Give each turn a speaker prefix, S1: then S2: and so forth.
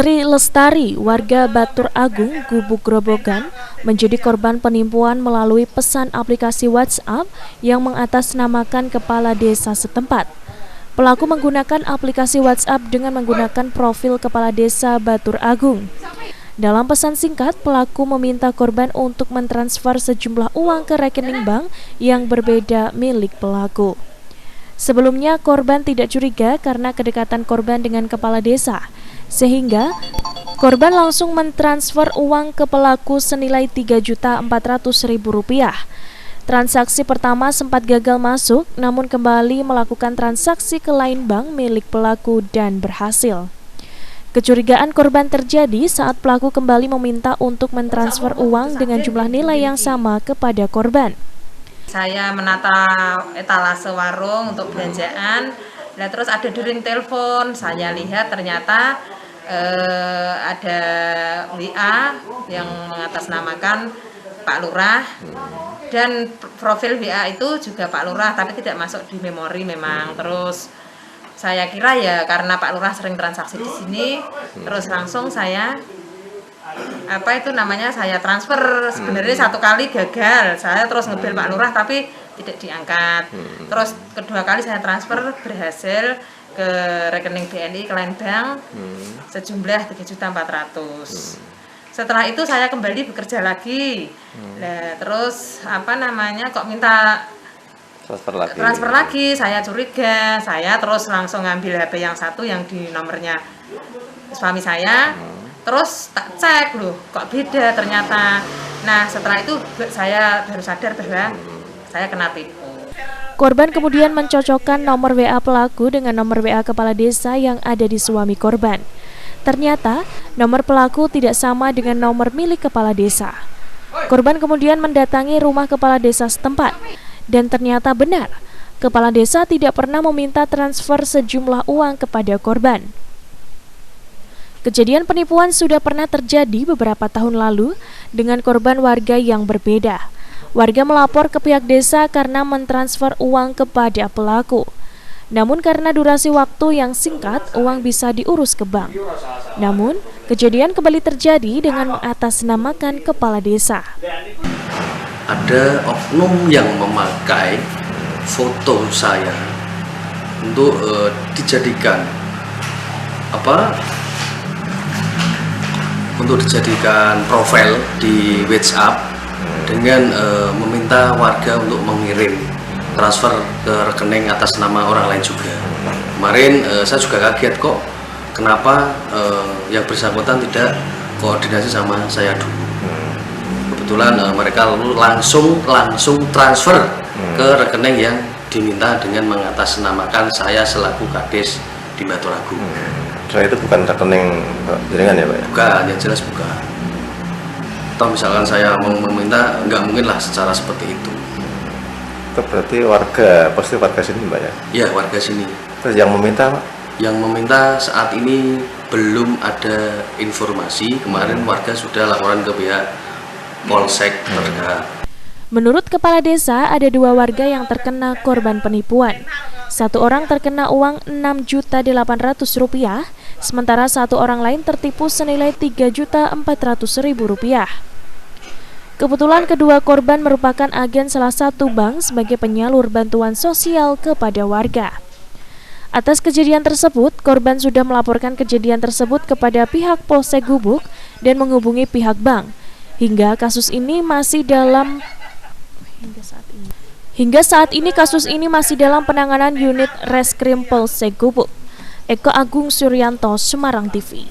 S1: Sri Lestari, warga Batur Agung, Gubuk Grobogan, menjadi korban penipuan melalui pesan aplikasi WhatsApp yang mengatasnamakan kepala desa setempat. Pelaku menggunakan aplikasi WhatsApp dengan menggunakan profil kepala desa Batur Agung. Dalam pesan singkat, pelaku meminta korban untuk mentransfer sejumlah uang ke rekening bank yang berbeda milik pelaku. Sebelumnya, korban tidak curiga karena kedekatan korban dengan kepala desa, sehingga korban langsung mentransfer uang ke pelaku senilai Rp3.400.000. Transaksi pertama sempat gagal masuk, namun kembali melakukan transaksi ke lain bank milik pelaku dan berhasil. Kecurigaan korban terjadi saat pelaku kembali meminta untuk mentransfer uang dengan jumlah nilai yang sama kepada korban.
S2: Saya menata etalase warung untuk belanjaan, nah terus ada dering telepon. Saya lihat ternyata ada WA yang mengatasnamakan Pak Lurah, dan profil WA itu juga Pak Lurah, tapi tidak masuk di memori memang. Terus saya kira ya karena Pak Lurah sering transaksi di sini, terus langsung saya saya transfer. Sebenarnya satu kali gagal, saya terus ngebel Pak Lurah tapi tidak diangkat. Terus kedua kali saya transfer berhasil ke rekening BNI ke lain bank sejumlah Rp3.400.000. Setelah itu saya kembali bekerja lagi. Nah, terus kok minta transfer lagi, saya curiga. Saya terus langsung ngambil HP yang satu yang di nomornya suami saya. Terus tak cek, loh kok beda ternyata. Nah, setelah itu saya baru sadar bahwa saya kena tipu.
S1: Korban kemudian mencocokkan nomor WA pelaku dengan nomor WA kepala desa yang ada di suami korban. Ternyata, nomor pelaku tidak sama dengan nomor milik kepala desa. Korban kemudian mendatangi rumah kepala desa setempat, dan ternyata benar, kepala desa tidak pernah meminta transfer sejumlah uang kepada korban. Kejadian penipuan sudah pernah terjadi beberapa tahun lalu dengan korban warga yang berbeda. Warga melapor ke pihak desa karena mentransfer uang kepada pelaku. Namun karena durasi waktu yang singkat, uang bisa diurus ke bank. Namun, kejadian kembali terjadi dengan mengatasnamakan kepala desa.
S3: Ada oknum yang memakai foto saya untuk dijadikan profil di WhatsApp dengan meminta warga untuk mengirim transfer ke rekening atas nama orang lain juga. Kemarin saya juga kaget kok kenapa yang bersangkutan tidak koordinasi sama saya dulu. Kebetulan mereka langsung transfer ke rekening yang diminta dengan mengatasnamakan saya selaku Kades di Batur Agung.
S4: Soalnya itu bukan rekening jaringan ya Pak ya?
S3: Bukan, yang jelas bukan. Atau misalkan saya mau meminta, nggak mungkin lah secara seperti itu.
S4: Itu berarti pasti warga sini Mbak ya?
S3: Iya, warga sini.
S4: Terus yang meminta Pak? Yang
S3: meminta saat ini belum ada informasi. Kemarin warga sudah laporan ke pihak Polsek terdekat.
S1: Menurut kepala desa, ada 2 warga yang terkena korban penipuan. 1 orang terkena uang Rp6.800.000, sementara 1 orang lain tertipu senilai Rp3.400.000. Kebetulan kedua korban merupakan agen salah satu bank sebagai penyalur bantuan sosial kepada warga. Atas kejadian tersebut, korban sudah melaporkan kejadian tersebut kepada pihak Polsek Gubuk dan menghubungi pihak bank. Hingga saat ini kasus ini masih dalam penanganan unit Reskrim Polsek Gubuk. Eko Agung Suryanto, Semarang TV.